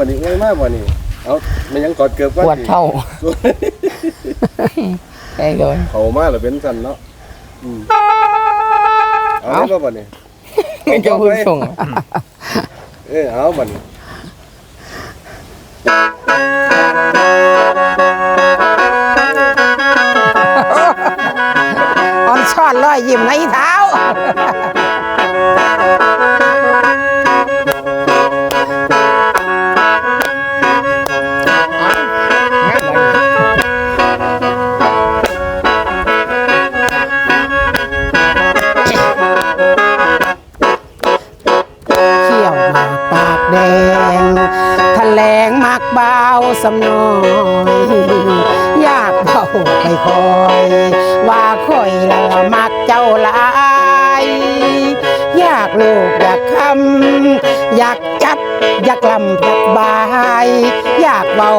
บ่นี่ง่ายมากบ่นี่เอามันยังกอดเกือบ ปวดเท่าไอ้เลย เขามาแล้วเป็นสั่นเนาะเอาได้บ่นี่ จะพูดส่งเอาบ่นี่อ่อนช้อนลอยยิ้มในเท้าเบาสำน้อยอยากเบาไปคอยว่าคอยละมักเจ้าหลายอยากลูกอยากคำอยากจับอยากลำอยากบายอยากเบา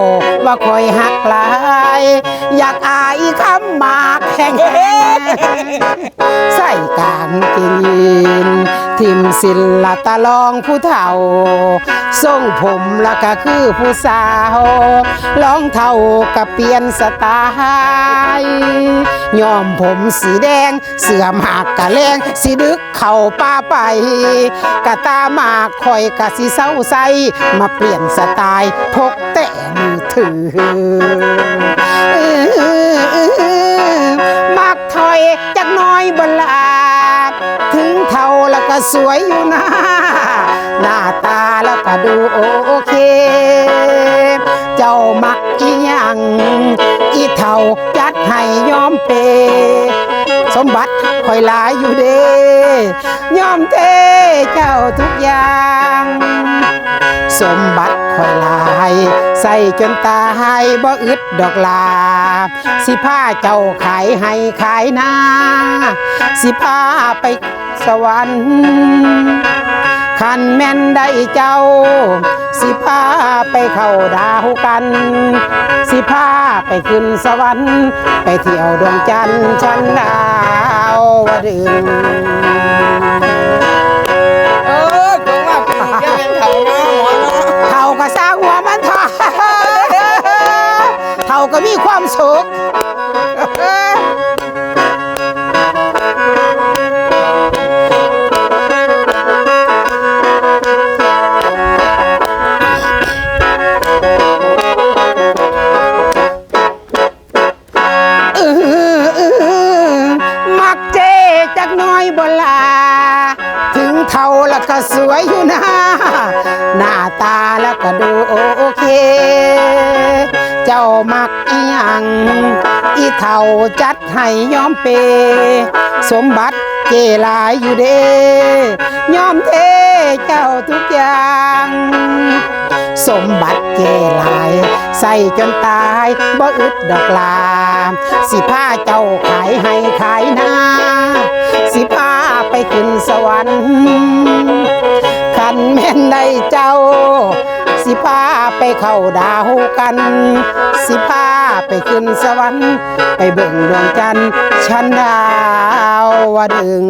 ว่าคอยหักหลายอยากอายคำมากแข็งใส่กางเกงยีนทิมศิลตะลองผู้เฒ่าทรงผมแล้วก็คือผู้สาวรองเท้าก็เปลี่ยนสไตล์ย้อมผมสีแดงเสื้อหมากกะแรงสีดึกเข้าป่าไปกะตาหมากคอยกะสิเศร้าใสมาเปลี่ยนสไตล์พกแต่มือถือมักถอยจักน้อยบลาถึงเท่าแล้วก็สวยอยู่นะหน้าตาแล้วก็ดูโอเคเจ้ามักอีหยังอีเท่าจัดให้ยอมเปสมบัติคอยหลายอยู่เด้ยอมเทเจ้าทุกอย่างสมบัติคอยหลายใส่จนตายบ่อึดดอกลาสิพาเจ้าขายให้ขายหน้าสิพาไปสวรรค์คันแม่นได้เจ้าสิพาไปเข้าดาวกันสิพาไปขึ้นสวรรค์ไปเที่ยวดวงจันทร์ชั้นดาวดึงตัวมากแกเป็นเถ่านะหมอเนาะเท่าก็สร้างหัวมันทอเท่าก็มีความสุขมักเจจักน้อยบลาถึงเท่าแล้วก็สวยอยู่นะหน้าตาแล้วก็ดูโอเคเจ้ามักอีหยังอีเท่าจัดให้ยอมเปสมบัติเจหลายอยู่เด้ยอมเทเจ้าทุกอย่างสมบัติเจหลายใส่จนตายบ่อึดดอกลาสิพาเจ้าขายให้ขายหน้าสิพาไปขึ้นสวรรค์คันแม่นได้เจ้าสิพาไปเข้าดาวกันสิพาไปขึ้นสวรรค์ไปเบิ่งดวงจันทร์ชั้นดาวดึง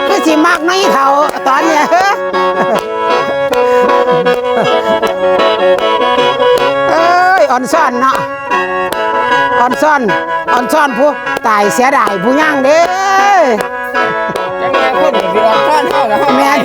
คือสิมักน้อยเท่าตอนเนี้ยอ่อนซ่อนเนาะอ่อนซ่อนผู้ตายเสียดายผู้ย่างเด้จังไงคนเดือดร้อนเท่าแล้วแม่น